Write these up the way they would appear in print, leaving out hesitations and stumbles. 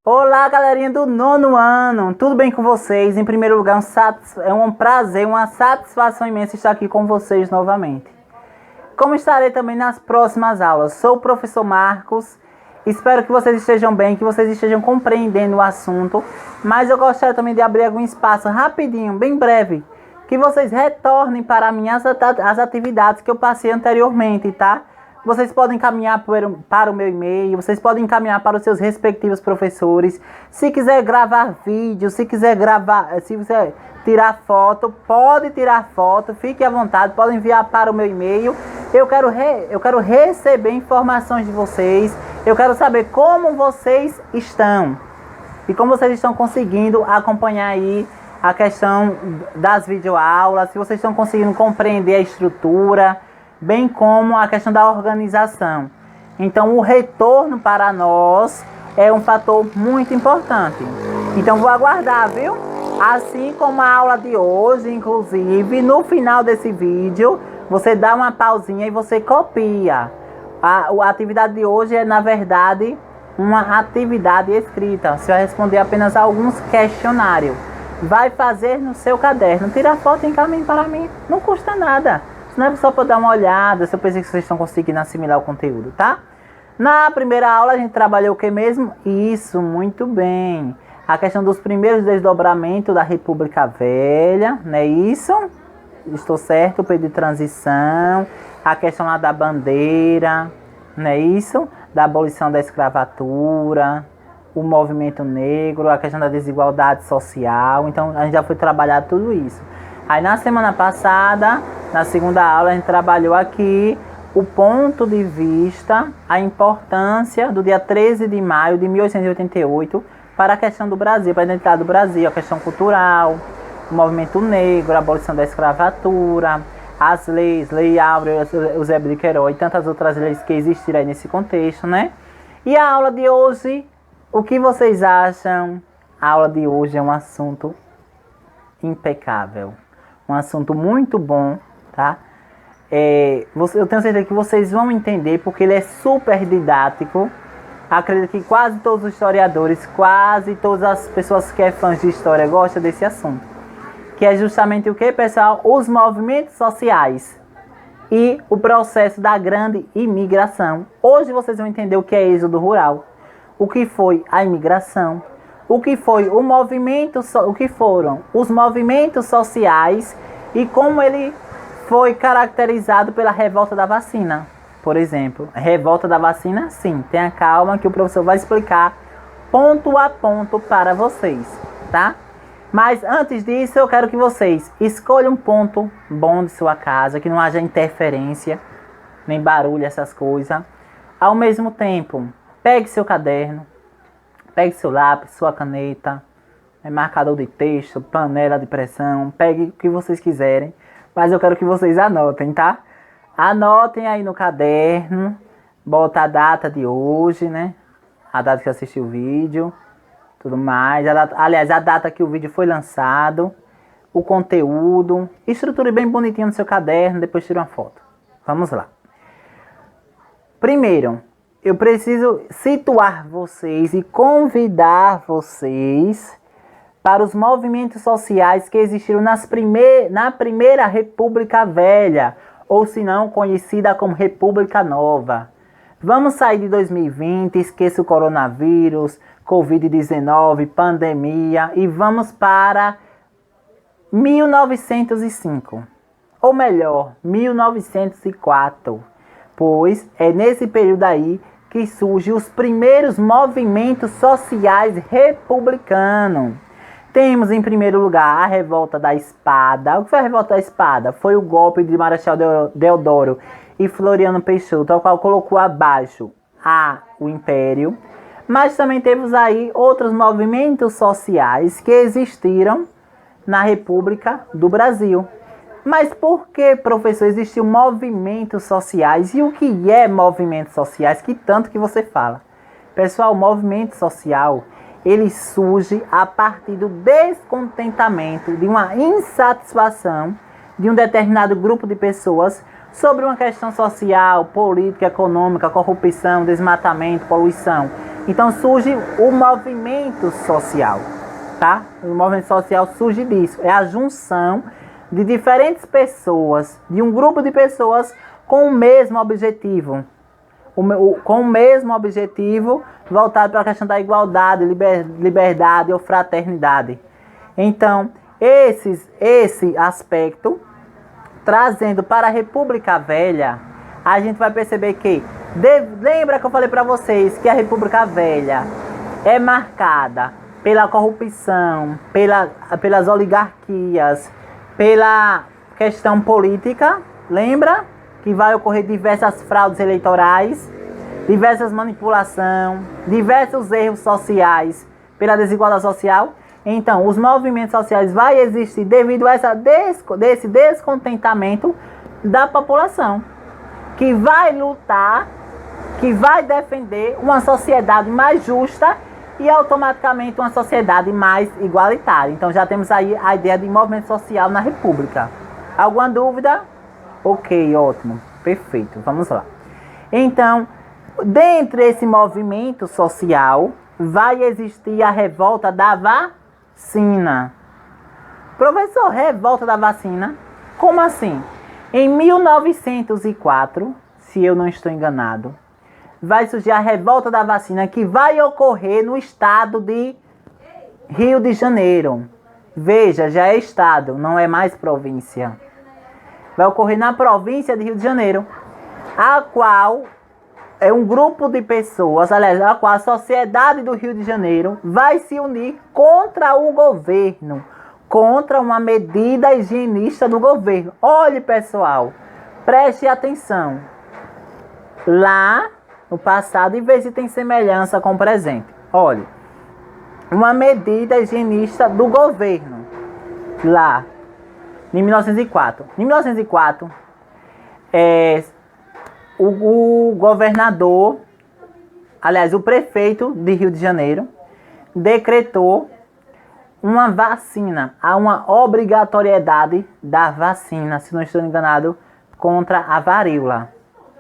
Olá, galerinha do nono ano, tudo bem com vocês? Em primeiro lugar, é um prazer, uma satisfação imensa estar aqui com vocês novamente. Como estarei também nas próximas aulas, sou o professor Marcos, espero que vocês estejam bem, que vocês estejam compreendendo o assunto, mas eu gostaria também de abrir algum espaço rapidinho, bem breve, que vocês retornem para mim as atividades que eu passei anteriormente, tá? Vocês podem encaminhar para o meu e-mail, vocês podem encaminhar para os seus respectivos professores. Se quiser gravar vídeo, se quiser tirar foto, pode tirar foto, fique à vontade, pode enviar para o meu e-mail. Eu quero receber informações de vocês, eu quero saber como vocês estão e como vocês estão conseguindo acompanhar aí a questão das videoaulas, se vocês estão conseguindo compreender a estrutura, bem como a questão da organização. Então, o retorno para nós é um fator muito importante. Então, vou aguardar, viu? Assim como a aula de hoje, inclusive, no final desse vídeo, você dá uma pausinha e você copia. A atividade de hoje é, na verdade, uma atividade escrita. Você vai responder apenas alguns questionários. Vai fazer no seu caderno. Tira foto e encaminhe para mim. Não custa nada. Não é só para dar uma olhada, se eu pensei que vocês estão conseguindo assimilar o conteúdo, tá? Na primeira aula a gente trabalhou o que mesmo? Isso, muito bem. A questão dos primeiros desdobramentos da República Velha, não é isso? Estou certo, o período de transição, a questão lá da bandeira, não é isso? Da abolição da escravatura, o movimento negro, a questão da desigualdade social. Então a gente já foi trabalhar tudo isso. Aí na semana passada, na segunda aula, a gente trabalhou aqui o ponto de vista, a importância do dia 13 de maio de 1888 para a questão do Brasil, para a identidade do Brasil, a questão cultural, o movimento negro, a abolição da escravatura, as leis, Lei Áurea, Eusébio de Queiroz e tantas outras leis que existiram aí nesse contexto, né? E a aula de hoje, o que vocês acham? A aula de hoje é um assunto impecável. Um assunto muito bom, tá? Eu tenho certeza que vocês vão entender, porque ele é super didático. Acredito que quase todos os historiadores, quase todas as pessoas que são fãs de história gostam desse assunto. Que é justamente o que, pessoal? Os movimentos sociais e o processo da grande imigração. Hoje vocês vão entender o que é êxodo rural, o que foi a imigração, o que foi o que foram os movimentos sociais e como ele foi caracterizado pela revolta da vacina, por exemplo. Revolta da vacina, sim, tenha calma que o professor vai explicar ponto a ponto para vocês, tá? Mas antes disso, eu quero que vocês escolham um ponto bom de sua casa, que não haja interferência, nem barulho, essas coisas. Ao mesmo tempo, pegue seu caderno, pegue seu lápis, sua caneta, marcador de texto, panela de pressão, pegue o que vocês quiserem, mas eu quero que vocês anotem, tá? Anotem aí no caderno, bota a data de hoje, né? A data que assistiu o vídeo, tudo mais. A data que o vídeo foi lançado, o conteúdo, estruture bem bonitinho no seu caderno, depois tira uma foto. Vamos lá. Primeiro, eu preciso situar vocês e convidar vocês para os movimentos sociais que existiram na primeira República Velha, ou se não, conhecida como República Nova. Vamos sair de 2020, esqueça o coronavírus, Covid-19, pandemia, e vamos para 1905, ou melhor, 1904, pois é nesse período aí que surgem os primeiros movimentos sociais republicanos. Temos em primeiro lugar a Revolta da Espada. O que foi a Revolta da Espada? Foi o golpe de Marechal Deodoro e Floriano Peixoto, ao qual colocou abaixo o Império. Mas também temos aí outros movimentos sociais que existiram na República do Brasil. Mas por que, professor, existiam movimentos sociais? E o que é movimentos sociais? Que tanto que você fala. Pessoal, o movimento social, ele surge a partir do descontentamento, de uma insatisfação de um determinado grupo de pessoas sobre uma questão social, política, econômica, corrupção, desmatamento, poluição. Então surge o movimento social, tá? O movimento social surge disso. É a junção de diferentes pessoas, de um grupo de pessoas com o mesmo objetivo. Com o mesmo objetivo voltado para a questão da igualdade, liberdade ou fraternidade. Então, esse aspecto, trazendo para a República Velha, a gente vai perceber que, lembra que eu falei para vocês que a República Velha é marcada pela corrupção, pelas oligarquias, pela questão política, lembra? Que vai ocorrer diversas fraudes eleitorais, diversas manipulações, diversos erros sociais pela desigualdade social. Então, os movimentos sociais vão existir devido a esse descontentamento da população, que vai lutar, que vai defender uma sociedade mais justa e automaticamente uma sociedade mais igualitária. Então, já temos aí a ideia de movimento social na República. Alguma dúvida? Ok, ótimo, perfeito, vamos lá. Então, dentro desse movimento social, vai existir a revolta da vacina. Professor, revolta da vacina? Como assim? Em 1904, se eu não estou enganado, vai surgir a revolta da vacina que vai ocorrer no estado de Rio de Janeiro. Veja, já é estado, não é mais província. Vai ocorrer na província de Rio de Janeiro, a qual é um grupo de pessoas, aliás, a qual a sociedade do Rio de Janeiro vai se unir contra o governo, contra uma medida higienista do governo. Olhe, pessoal, preste atenção. Lá no passado, e veja se tem semelhança com o presente. Olhe, uma medida higienista do governo, lá, em 1904. Em 1904, o governador, aliás, o prefeito de Rio de Janeiro, decretou uma vacina, há uma obrigatoriedade da vacina, se não estou enganado, contra a varíola,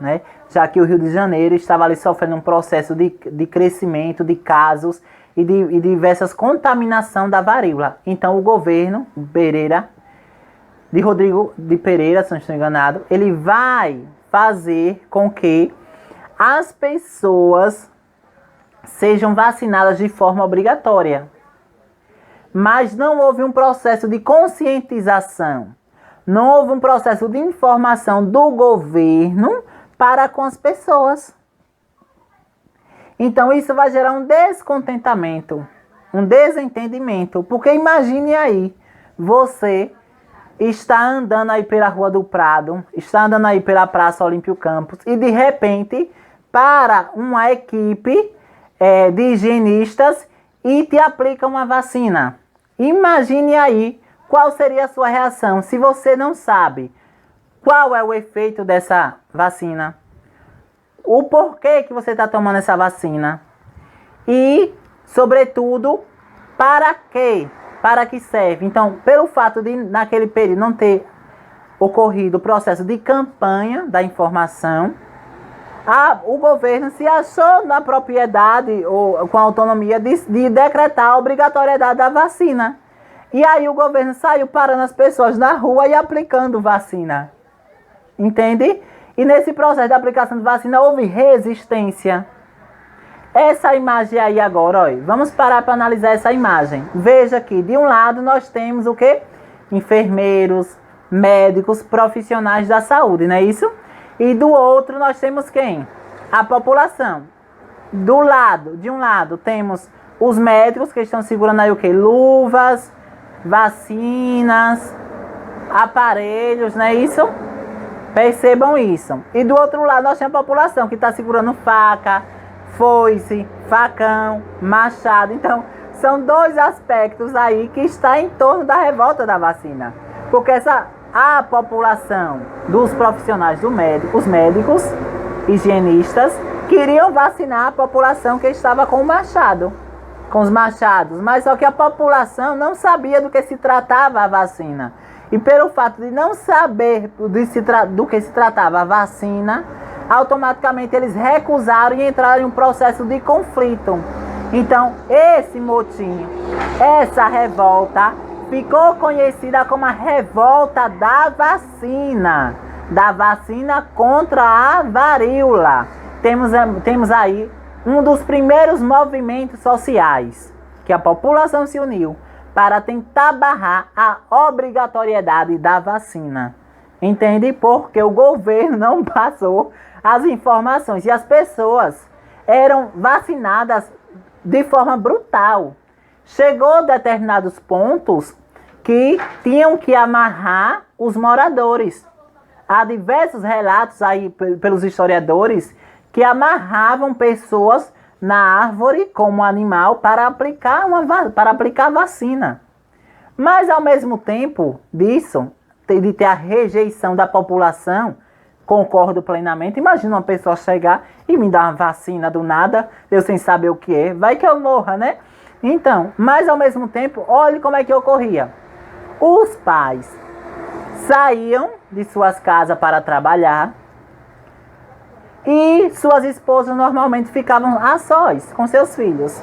né? Já que o Rio de Janeiro estava ali sofrendo um processo de crescimento de casos e de diversas contaminação da varíola. Então o governo de Rodrigo de Pereira, se não estou enganado, ele vai fazer com que as pessoas sejam vacinadas de forma obrigatória. Mas não houve um processo de conscientização, não houve um processo de informação do governo para com as pessoas. Então isso vai gerar um descontentamento, um desentendimento, porque imagine aí, você está andando aí pela Rua do Prado, está andando aí pela Praça Olímpio Campos e de repente para uma equipe de higienistas e te aplica uma vacina. Imagine aí qual seria a sua reação se você não sabe qual é o efeito dessa vacina, o porquê que você está tomando essa vacina e, sobretudo, para quê? Para que serve? Então, pelo fato de naquele período não ter ocorrido o processo de campanha da informação, o governo se achou na propriedade ou com a autonomia de decretar a obrigatoriedade da vacina. E aí o governo saiu parando as pessoas na rua e aplicando vacina. Entende? E nesse processo de aplicação de vacina houve resistência. Essa imagem aí agora, ó, vamos parar para analisar essa imagem. Veja que de um lado nós temos o quê? Enfermeiros, médicos, profissionais da saúde, não é isso? E do outro nós temos quem? A população. De um lado temos os médicos que estão segurando aí o quê? Luvas, vacinas, aparelhos, não é isso? Percebam isso. E do outro lado nós temos a população que está segurando faca, foice, facão, machado. Então, são dois aspectos aí que está em torno da revolta da vacina. Porque a população dos profissionais os médicos, higienistas, queriam vacinar a população que estava com o machado, com os machados. Mas só que a população não sabia do que se tratava a vacina. E pelo fato de não saber do que se tratava a vacina, automaticamente eles recusaram e entraram em um processo de conflito. Então, esse motim, essa revolta, ficou conhecida como a revolta da vacina contra a varíola. Temos aí um dos primeiros movimentos sociais que a população se uniu para tentar barrar a obrigatoriedade da vacina. Entende? Porque o governo não passou as informações e as pessoas eram vacinadas de forma brutal. Chegou a determinados pontos que tinham que amarrar os moradores. Há diversos relatos aí pelos historiadores que amarravam pessoas na árvore como animal para aplicar vacina. Mas ao mesmo tempo disso, de ter a rejeição da população, concordo plenamente. Imagina uma pessoa chegar e me dar uma vacina do nada, eu sem saber o que é, vai que eu morra, né? Então, mas ao mesmo tempo, olhe como é que ocorria. Os pais saíam de suas casas para trabalhar e suas esposas normalmente ficavam a sós com seus filhos.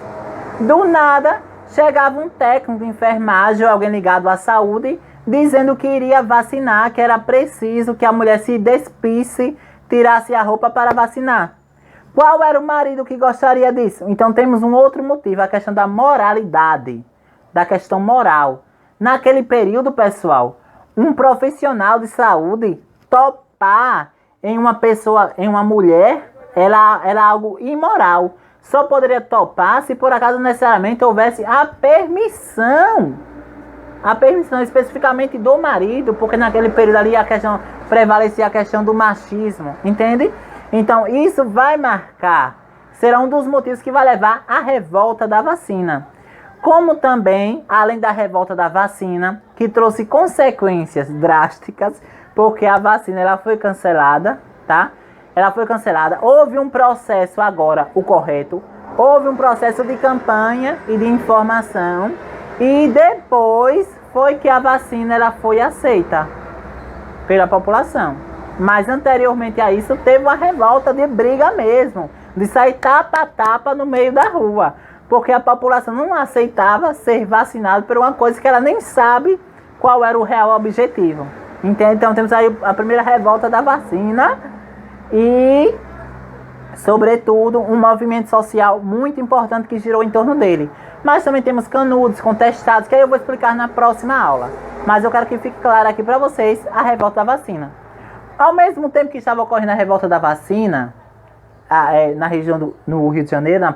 Do nada, chegava um técnico de enfermagem ou alguém ligado à saúde dizendo que iria vacinar, que era preciso que a mulher se despisse, tirasse a roupa para vacinar. Qual era o marido que gostaria disso? Então temos um outro motivo, a questão da moralidade, da questão moral. Naquele período, pessoal, um profissional de saúde topar em uma pessoa, em uma mulher, era algo imoral. Só poderia topar se por acaso necessariamente houvesse a permissão especificamente do marido, porque naquele período ali prevalecia a questão do machismo, entende? Então isso vai marcar, será um dos motivos que vai levar à revolta da vacina. Como também, além da revolta da vacina, que trouxe consequências drásticas, porque a vacina ela foi cancelada, tá? Ela foi cancelada. Houve um processo agora, o correto, houve um processo de campanha e de informação, e depois foi que a vacina ela foi aceita pela população. Mas anteriormente a isso teve uma revolta de briga mesmo, de sair tapa a tapa no meio da rua, porque a população não aceitava ser vacinada por uma coisa que ela nem sabe qual era o real objetivo. Entende? Então temos aí a primeira revolta da vacina e, sobretudo, um movimento social muito importante que girou em torno dele. Mas também temos canudos, contestados, que aí eu vou explicar na próxima aula. Mas eu quero que fique claro aqui para vocês a revolta da vacina. Ao mesmo tempo que estava ocorrendo a revolta da vacina, na região no Rio de Janeiro,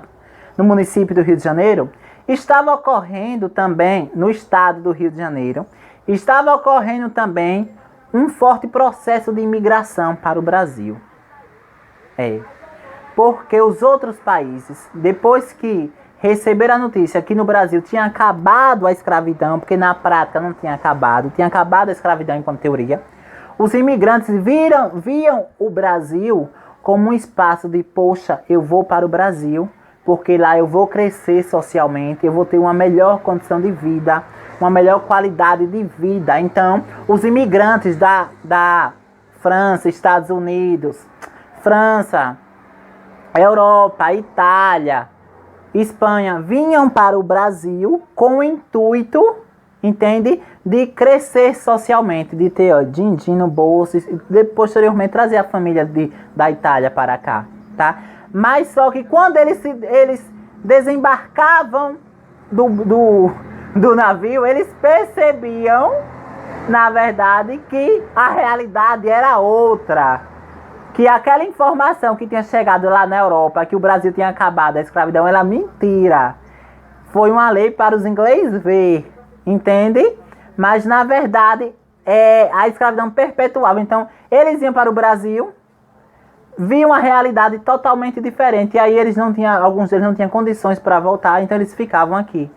no município do Rio de Janeiro, estava ocorrendo também, no estado do Rio de Janeiro, estava ocorrendo também um forte processo de imigração para o Brasil. Porque os outros países, depois que receberam a notícia que no Brasil tinha acabado a escravidão, porque na prática não tinha acabado a escravidão enquanto teoria, os imigrantes viam o Brasil como um espaço de, poxa, eu vou para o Brasil, porque lá eu vou crescer socialmente, eu vou ter uma melhor condição de vida, uma melhor qualidade de vida. Então, os imigrantes da França, Estados Unidos, França, Europa, Itália, Espanha, vinham para o Brasil com o intuito, entende? De crescer socialmente, de ter din-din no bolso, e posteriormente trazer a família da Itália para cá, tá? Mas só que quando eles desembarcavam do navio, eles percebiam, na verdade, que a realidade era outra. Que aquela informação que tinha chegado lá na Europa, que o Brasil tinha acabado a escravidão, era mentira. Foi uma lei para os ingleses ver, entende? Mas, na verdade, a escravidão perpetuava. Então, eles iam para o Brasil, viam uma realidade totalmente diferente. E aí, alguns deles não tinham condições para voltar, então eles ficavam aqui.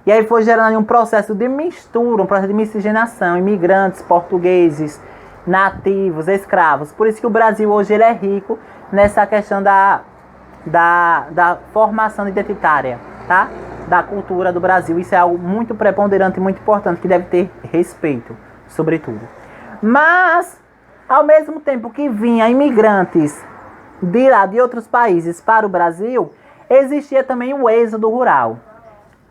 E aí foi gerando um processo de mistura, um processo de miscigenação, imigrantes, portugueses, nativos, escravos. Por isso que o Brasil hoje ele é rico nessa questão da formação identitária, tá? Da cultura do Brasil. Isso é algo muito preponderante e muito importante, que deve ter respeito, sobretudo. Mas, ao mesmo tempo que vinha imigrantes de lá de outros países para o Brasil, existia também o êxodo rural.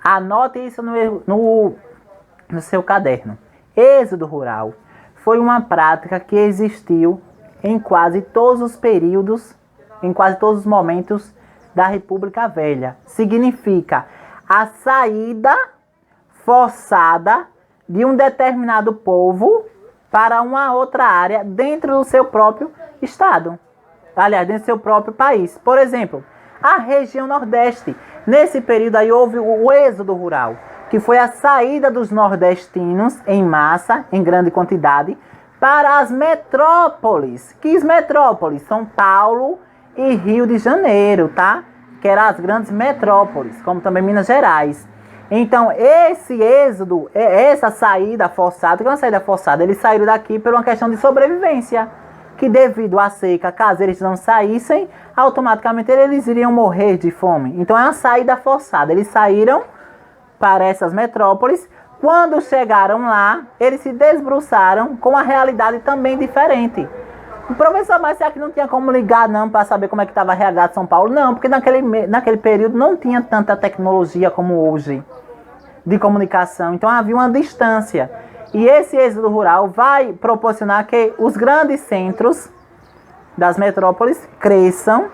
Anote isso no seu caderno. Êxodo rural foi uma prática que existiu em quase todos os períodos, em quase todos os momentos da República Velha. Significa a saída forçada de um determinado povo para uma outra área dentro do seu próprio estado. Aliás, dentro do seu próprio país. Por exemplo, a região Nordeste. Nesse período aí houve o êxodo rural, que foi a saída dos nordestinos em massa, em grande quantidade, para as metrópoles. Que metrópoles? São Paulo e Rio de Janeiro, tá? Que eram as grandes metrópoles, como também Minas Gerais. Então, esse êxodo, essa saída forçada, que é uma saída forçada, eles saíram daqui por uma questão de sobrevivência, que devido à seca, caso eles não saíssem, automaticamente eles iriam morrer de fome. Então, é uma saída forçada. Eles saíram para essas metrópoles. Quando chegaram lá, eles se desbruçaram com uma realidade também diferente. O professor, mas será que não tinha como ligar não para saber como é que estava a realidade de São Paulo? Não, porque naquele período não tinha tanta tecnologia como hoje de comunicação. Então havia uma distância. E esse êxodo rural vai proporcionar que os grandes centros das metrópoles cresçam,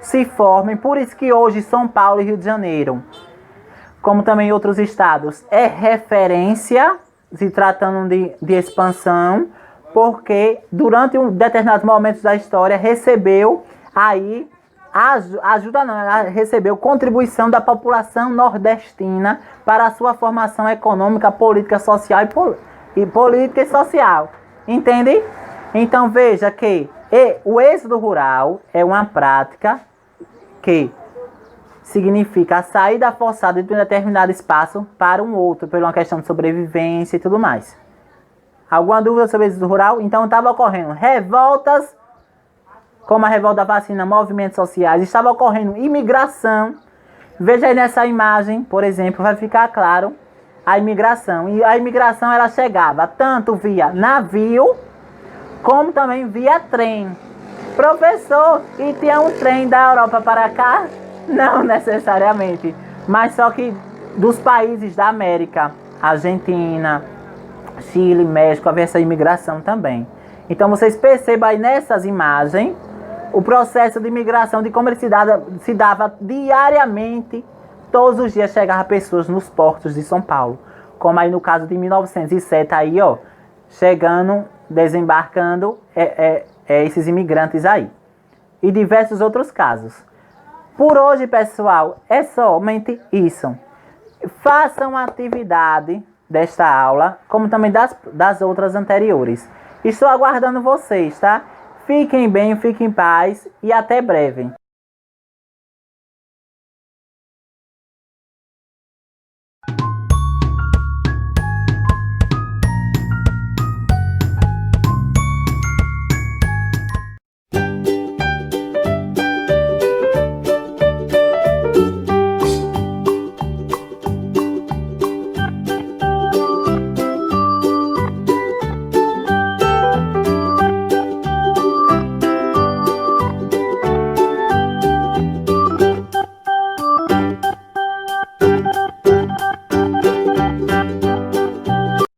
se formem. Por isso que hoje São Paulo e Rio de Janeiro, como também outros estados, é referência, se tratando de expansão, porque durante determinados momentos da história recebeu aí recebeu contribuição da população nordestina para a sua formação econômica, política, social e política e social. Entende? Então veja que o êxodo rural é uma prática que significa a saída forçada de um determinado espaço para um outro, por uma questão de sobrevivência e tudo mais. Alguma dúvida sobre o êxodo rural? Então estava ocorrendo revoltas, como a revolta da vacina, movimentos sociais, estava ocorrendo imigração. Veja aí nessa imagem, por exemplo, vai ficar claro a imigração. E a imigração ela chegava tanto via navio, como também via trem. Professor, e tinha um trem da Europa para cá? Não necessariamente, mas só que dos países da América, Argentina, Chile, México, havia essa imigração também. Então vocês percebam aí nessas imagens o processo de imigração, de como ele se dava diariamente, todos os dias chegavam pessoas nos portos de São Paulo. Como aí no caso de 1907, aí ó, chegando, desembarcando esses imigrantes aí. E diversos outros casos. Por hoje, pessoal, é somente isso. Façam a atividade desta aula, como também das outras anteriores. Estou aguardando vocês, tá? Fiquem bem, fiquem em paz e até breve.